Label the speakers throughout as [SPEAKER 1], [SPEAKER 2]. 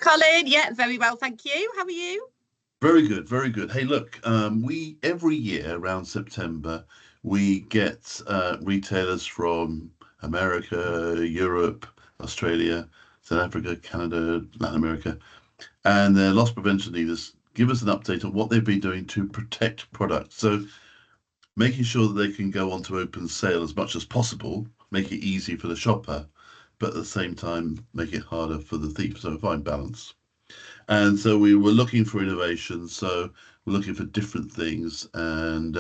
[SPEAKER 1] Colin. Yeah, very well, thank you. How are you?
[SPEAKER 2] Very good, very good. Hey, look, we every year around September we get retailers from America, Europe, Australia, South Africa, Canada, Latin America, and their loss prevention leaders give us an update on what they've been doing to protect products. So making sure that they can go on to open sale as much as possible, make it easy for the shopper, but at the same time make it harder for the thief. So a fine balance. And so we were looking for innovation. So we're looking for different things. And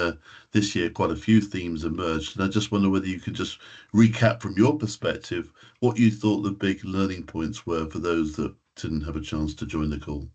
[SPEAKER 2] this year, quite a few themes emerged. And I just wonder whether you could just recap from your perspective what you thought the big learning points were for those that didn't have a chance to join the call.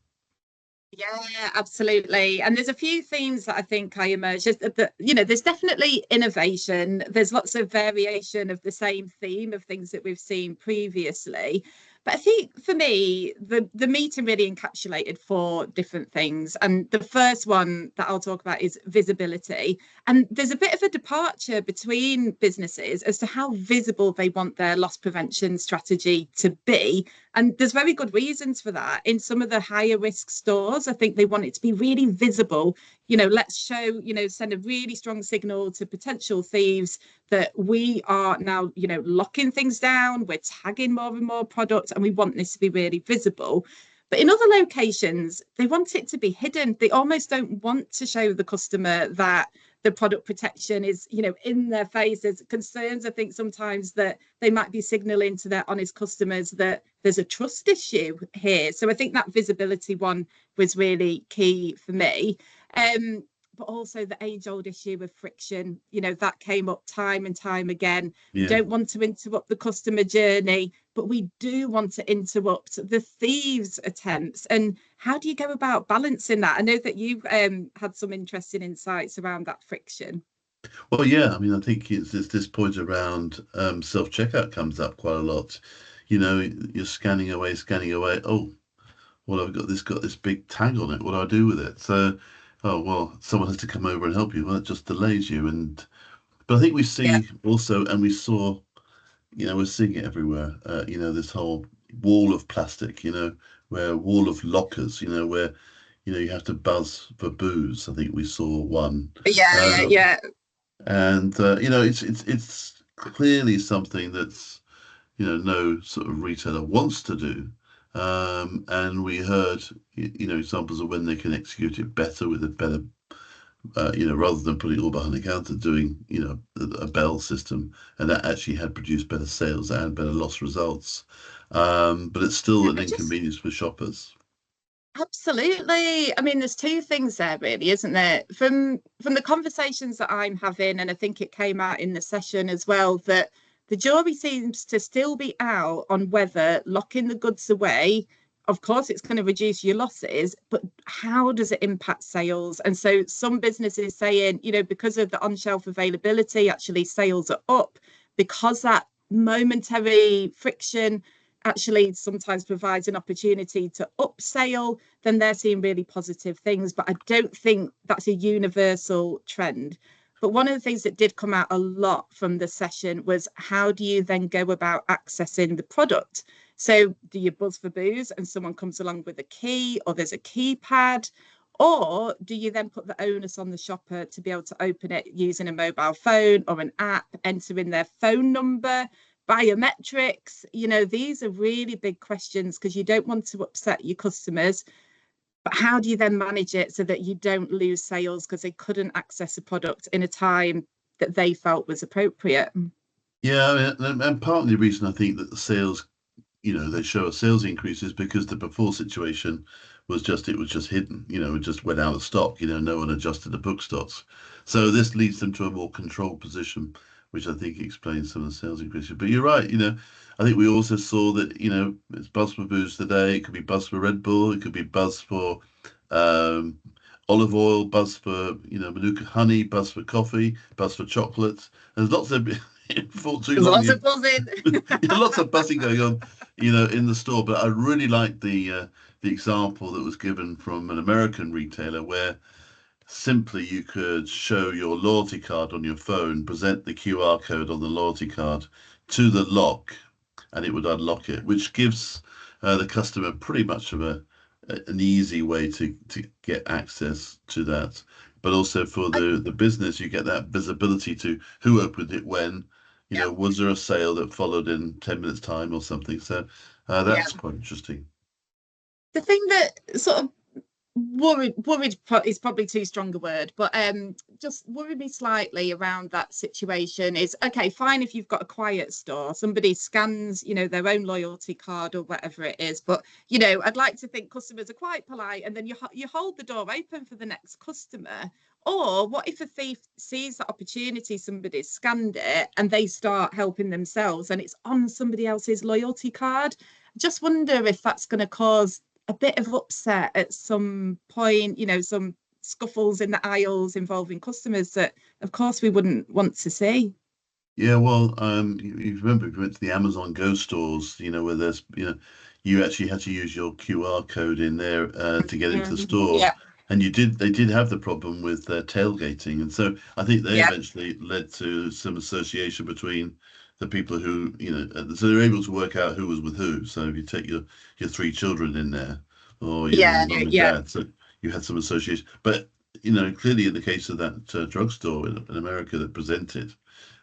[SPEAKER 1] Yeah, absolutely. And there's a few themes that I think I emerged. There's definitely innovation. There's lots of variation of the same theme of things that we've seen previously. But I think for me, the meeting really encapsulated four different things. And the first one that I'll talk about is visibility. And there's a bit of a departure between businesses as to how visible they want their loss prevention strategy to be. And there's very good reasons for that. In some of the higher risk stores, I think they want it to be really visible. Let's show, send a really strong signal to potential thieves that we are now, locking things down, we're tagging more and more products, and we want this to be really visible. But in other locations, they want it to be hidden. They almost don't want to show the customer that the product protection is, in their face. There's concerns, I think, sometimes that they might be signaling to their honest customers that there's a trust issue here. So I think that visibility one was really key for me. But also the age-old issue of friction, that came up time and time again. We
[SPEAKER 2] Yeah.
[SPEAKER 1] don't want to interrupt the customer journey, but we do want to interrupt the thieves' attempts. And how do you go about balancing that? I know that you had some interesting insights around that friction.
[SPEAKER 2] Well, yeah, I mean, I think it's this point around self-checkout comes up quite a lot. You're scanning away, scanning away. Oh, well, I've got this big tag on it. What do I do with it? So, oh well, someone has to come over and help you. Well, it just delays you. But I think we
[SPEAKER 1] Yeah.
[SPEAKER 2] see also, and we saw, we're seeing it everywhere. This whole wall of plastic. Where wall of lockers. Where you have to buzz for booze. I think we saw one.
[SPEAKER 1] Yeah, yeah,
[SPEAKER 2] Um,
[SPEAKER 1] yeah.
[SPEAKER 2] and it's clearly something that's no sort of retailer wants to do. And we heard examples of when they can execute it better with a better rather than putting it all behind the counter, doing a bell system, and that actually had produced better sales and better loss results. But it's still
[SPEAKER 1] Yeah,
[SPEAKER 2] an
[SPEAKER 1] I just
[SPEAKER 2] inconvenience for shoppers.
[SPEAKER 1] Absolutely. I mean, there's two things there, really, isn't there? From the conversations that I'm having, and I think it came out in the session as well, that the jury seems to still be out on whether locking the goods away, of course, it's going to reduce your losses, but how does it impact sales? And so some businesses saying, because of the on-shelf availability, actually sales are up because that momentary friction actually sometimes provides an opportunity to upsell, then they're seeing really positive things. But I don't think that's a universal trend. But one of the things that did come out a lot from the session was how do you then go about accessing the product? So do you buzz for booze and someone comes along with a key or there's a keypad? Or do you then put the onus on the shopper to be able to open it using a mobile phone or an app, enter in their phone number, biometrics? These are really big questions because you don't want to upset your customers. But how do you then manage it so that you don't lose sales because they couldn't access a product in a time that they felt was appropriate?
[SPEAKER 2] Yeah, I mean, and partly the reason I think that the sales they show a sales increase is because the before situation it was just hidden, it just went out of stock, no one adjusted the book stocks. So this leads them to a more controlled position, which I think explains some of the sales increases. But you're right, I think we also saw that, it's buzz for booze today, it could be buzz for Red Bull, it could be buzz for um, olive oil, buzz for, Manuka honey, buzz for coffee, buzz for chocolates. There's lots of for too
[SPEAKER 1] There's
[SPEAKER 2] long.
[SPEAKER 1] lots of buzzing.
[SPEAKER 2] Lots of buzzing going on, in the store. But I really like the example that was given from an American retailer where simply you could show your loyalty card on your phone, present the QR code on the loyalty card to the lock, and it would unlock it, which gives the customer pretty much of an easy way to get access to that. But also for
[SPEAKER 1] I,
[SPEAKER 2] the business, you get that visibility to who opened it when,
[SPEAKER 1] yeah,
[SPEAKER 2] was there a sale that followed in 10 minutes time or something? So
[SPEAKER 1] yeah.
[SPEAKER 2] that's quite interesting.
[SPEAKER 1] The thing that sort of worried is probably too strong a word, but just worried me slightly around that situation is, okay, fine if you've got a quiet store, somebody scans, their own loyalty card or whatever it is, but I'd like to think customers are quite polite, and then you hold the door open for the next customer. Or what if a thief sees the opportunity, somebody's scanned it, and they start helping themselves, and it's on somebody else's loyalty card? Just wonder if that's going to cause a bit of upset at some point, some scuffles in the aisles involving customers that, of course, we wouldn't want to see.
[SPEAKER 2] Yeah, well, you remember if you went to the Amazon Go stores, where there's, you actually had to use your QR code in there to get into the store,
[SPEAKER 1] Yeah,
[SPEAKER 2] and they did have the problem with tailgating, and so I think they
[SPEAKER 1] yeah,
[SPEAKER 2] eventually led to some association between the people who, so they're able to work out who was with who. So if you take your three children in there, or
[SPEAKER 1] yeah,
[SPEAKER 2] your mum and
[SPEAKER 1] yeah,
[SPEAKER 2] dad, so you had some association, but clearly in the case of that drugstore in America that presented.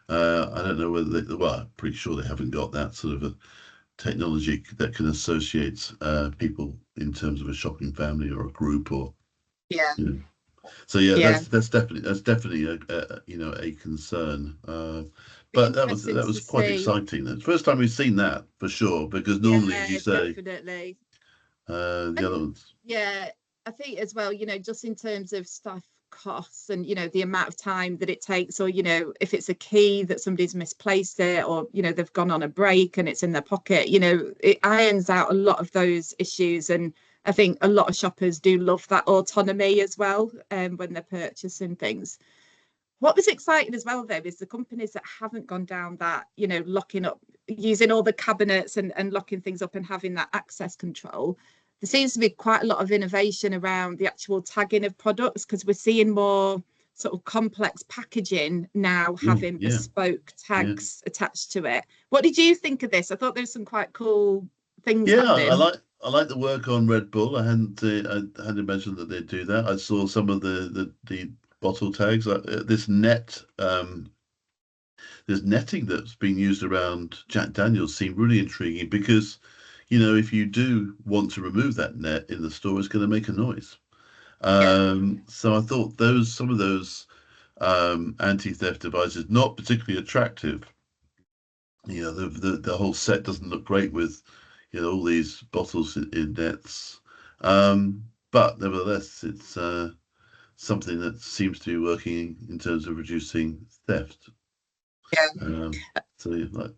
[SPEAKER 2] I don't know whether well, I'm pretty sure they haven't got that sort of a technology that can associate people in terms of a shopping family or a group or,
[SPEAKER 1] yeah,
[SPEAKER 2] you know. So yeah,
[SPEAKER 1] yeah.
[SPEAKER 2] that's definitely a concern.
[SPEAKER 1] Be
[SPEAKER 2] But that was
[SPEAKER 1] interesting
[SPEAKER 2] that
[SPEAKER 1] to
[SPEAKER 2] was quite
[SPEAKER 1] see.
[SPEAKER 2] exciting. It's the first time we've seen that for sure, because normally, as you
[SPEAKER 1] Yeah,
[SPEAKER 2] say,
[SPEAKER 1] definitely.
[SPEAKER 2] the other
[SPEAKER 1] And
[SPEAKER 2] ones.
[SPEAKER 1] yeah, I think as well, just in terms of staff costs and, the amount of time that it takes, or, if it's a key that somebody's misplaced it, or, they've gone on a break and it's in their pocket, it irons out a lot of those issues. And I think a lot of shoppers do love that autonomy as well, when they're purchasing things. What was exciting as well, though, is the companies that haven't gone down that, locking up, using all the cabinets and locking things up and having that access control. There seems to be quite a lot of innovation around the actual tagging of products, because we're seeing more sort of complex packaging now
[SPEAKER 2] Mm,
[SPEAKER 1] having
[SPEAKER 2] yeah,
[SPEAKER 1] bespoke
[SPEAKER 2] yeah.
[SPEAKER 1] tags attached to it. What did you think of this? I thought there was some quite cool things
[SPEAKER 2] Yeah, I
[SPEAKER 1] happening.
[SPEAKER 2] like I like the work on Red Bull. I hadn't imagined that they'd do that. I saw some of the bottle tags. This netting that's being used around Jack Daniels seemed really intriguing because, if you do want to remove that net in the store, it's going to make a noise.
[SPEAKER 1] Yeah,
[SPEAKER 2] So I thought some of those anti-theft devices not particularly attractive. The whole set doesn't look great with, all these bottles in nets. But nevertheless, it's something that seems to be working in terms of reducing theft.
[SPEAKER 1] yeah.
[SPEAKER 2] So yeah, like,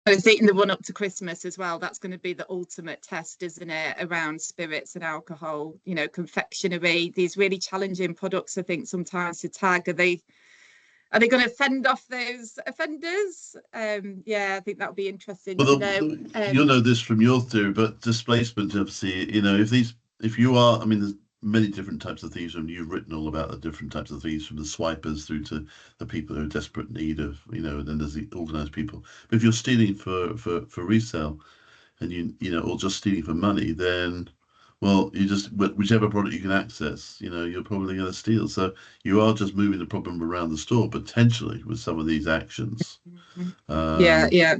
[SPEAKER 1] I was thinking the one up to Christmas as well. That's going to be the ultimate test, isn't it? Around spirits and alcohol, confectionery, these really challenging products, I think, sometimes to tag. Are they going to fend off those offenders? Yeah, I think that would be interesting to
[SPEAKER 2] well,
[SPEAKER 1] know.
[SPEAKER 2] you'll know this from your theory, but displacement, obviously, if you are, I mean, there's many different types of thieves, and you've written all about the different types of thieves, from the swipers through to the people who are in desperate need of, and then there's the organized people. But if you're stealing for resale, and or just stealing for money, then, well, whichever product you can access, you're probably going to steal. So you are just moving the problem around the store potentially with some of these actions.
[SPEAKER 1] Yeah,
[SPEAKER 2] Um,
[SPEAKER 1] yeah.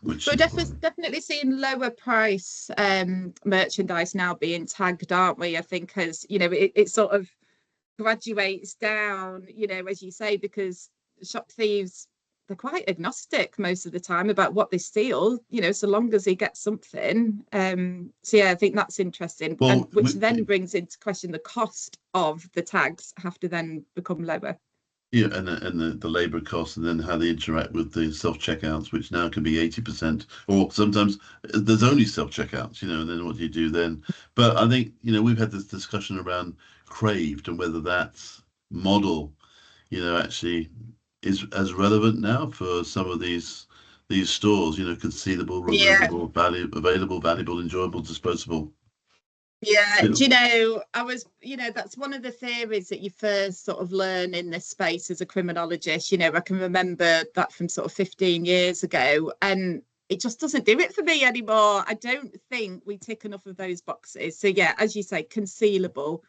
[SPEAKER 2] which
[SPEAKER 1] We're definitely seeing lower price merchandise now being tagged, aren't we? I think as it sort of graduates down, as you say, because shop thieves, they're quite agnostic most of the time about what they steal, so long as they get something. So yeah, I think that's interesting, and
[SPEAKER 2] well,
[SPEAKER 1] which then brings into question the cost of the tags have to then become lower.
[SPEAKER 2] yeah, and the labor costs, and then how they interact with the self checkouts, which now can be 80%, or sometimes there's only self checkouts, and then what do you do then? But I think we've had this discussion around Craved and whether that model, actually is as relevant now for some of these stores, concealable,
[SPEAKER 1] Yeah,
[SPEAKER 2] removable, value, available, valuable, enjoyable, disposable.
[SPEAKER 1] yeah.
[SPEAKER 2] Yeah.
[SPEAKER 1] Do you know, that's one of the theories that you first sort of learn in this space as a criminologist. I can remember that from sort of 15 years ago. And it just doesn't do it for me anymore. I don't think we tick enough of those boxes. So yeah, as you say, concealable.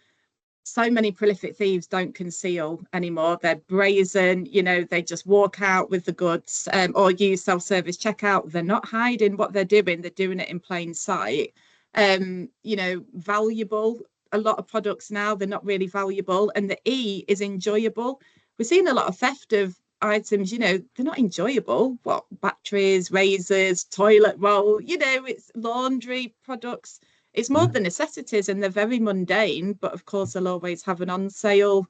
[SPEAKER 1] So many prolific thieves don't conceal anymore. They're brazen, they just walk out with the goods, or use self-service checkout. They're not hiding what they're doing. They're doing it in plain sight. Valuable. A lot of products now, they're not really valuable. And the E is enjoyable. We're seeing a lot of theft of items, they're not enjoyable. What, batteries, razors, toilet roll, it's laundry products. It's more the necessities, and they're very mundane, but of course they'll always have an on sale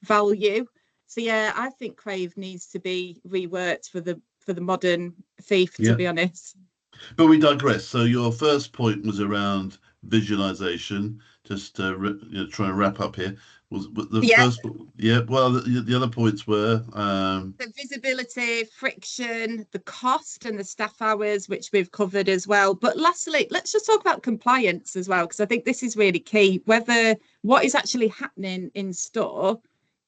[SPEAKER 1] value. So yeah, I think Crave needs to be reworked for the modern thief, to be honest.
[SPEAKER 2] But we digress. So your first point was around visualization. Just trying to wrap up here. Was the first? Yeah. Well, the other points were
[SPEAKER 1] the visibility, friction, the cost, and the staff hours, which we've covered as well. But lastly, let's just talk about compliance as well, because I think this is really key. Whether what is actually happening in store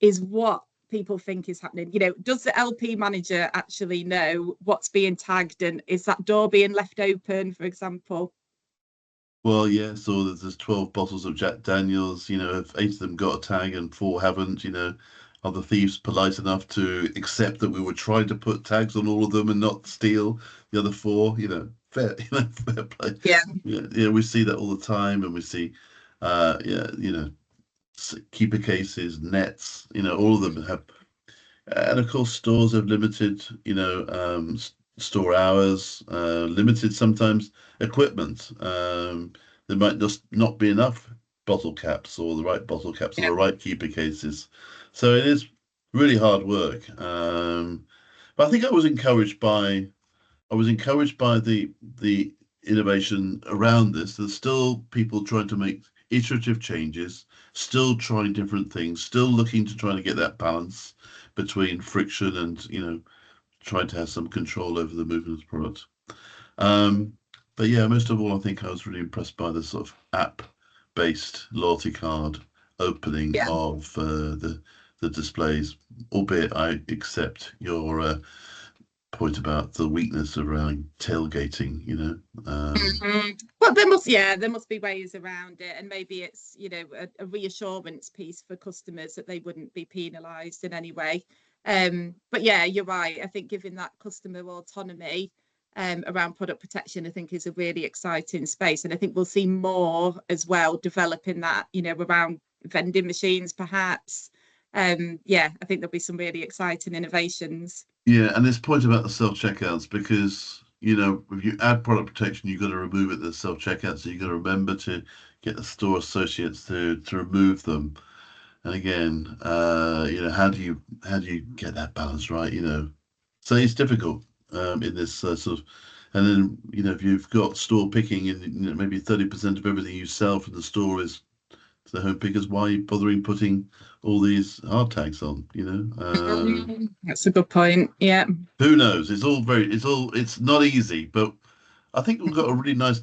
[SPEAKER 1] is what people think is happening. Does the LP manager actually know what's being tagged, and is that door being left open, for example?
[SPEAKER 2] Well, yeah, so there's 12 bottles of Jack Daniels, if 8 of them got a tag and 4 haven't, are the thieves polite enough to accept that we were trying to put tags on all of them and not steal the other 4, fair, fair play. Yeah, we see that all the time, and we see, keeper cases, nets, all of them have, and of course stores have limited, store hours, limited sometimes equipment. There might just not be enough bottle caps or the right bottle caps or the right keeper cases. So it is really hard work. But I think I was encouraged by the innovation around this. There's still people trying to make iterative changes, still trying different things, still looking to try to get that balance between friction and trying to have some control over the movement of the product. But yeah, most of all, I think I was really impressed by the sort of app-based loyalty card opening of the displays, albeit I accept your point about the weakness around tailgating,
[SPEAKER 1] Well, there must be ways around it, and maybe it's a reassurance piece for customers that they wouldn't be penalised in any way. But yeah, you're right. I think giving that customer autonomy around product protection, I think, is a really exciting space, and I think we'll see more as well developing that, around vending machines, perhaps. I think there'll be some really exciting innovations.
[SPEAKER 2] Yeah, and this point about the self-checkouts, because if you add product protection, you've got to remove it, the self-checkout, so you've got to remember to get the store associates to remove them. And again, how do you get that balance right? So it's difficult in this sort of, and then if you've got store picking and maybe 30% of everything you sell from the store is to the home pickers, why are you bothering putting all these hard tags on?
[SPEAKER 1] That's a good point. Yeah.
[SPEAKER 2] Who knows? It's not easy, but I think we've got a really nice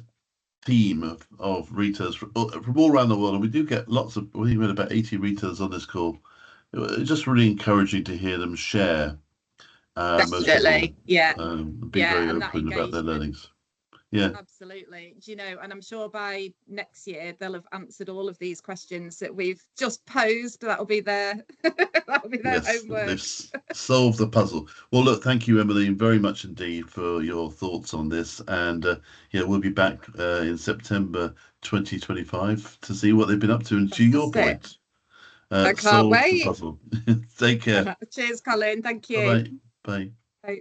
[SPEAKER 2] team of retailers from all around the world, and we do get lots of. I think we had about 80 retailers on this call. It's just really encouraging to hear them share.
[SPEAKER 1] Definitely,
[SPEAKER 2] be very open about their learnings. Yeah,
[SPEAKER 1] absolutely. And I'm sure by next year they'll have answered all of these questions that we've just posed. That'll be their homework.
[SPEAKER 2] They've solved the puzzle. Well, look, thank you, Emmeline, very much indeed for your thoughts on this. And we'll be back in September 2025 to see what they've been up to. And to your point,
[SPEAKER 1] I can't wait.
[SPEAKER 2] the puzzle. Take care.
[SPEAKER 1] Cheers, Colin. Thank you.
[SPEAKER 2] Bye. Bye.
[SPEAKER 1] Bye.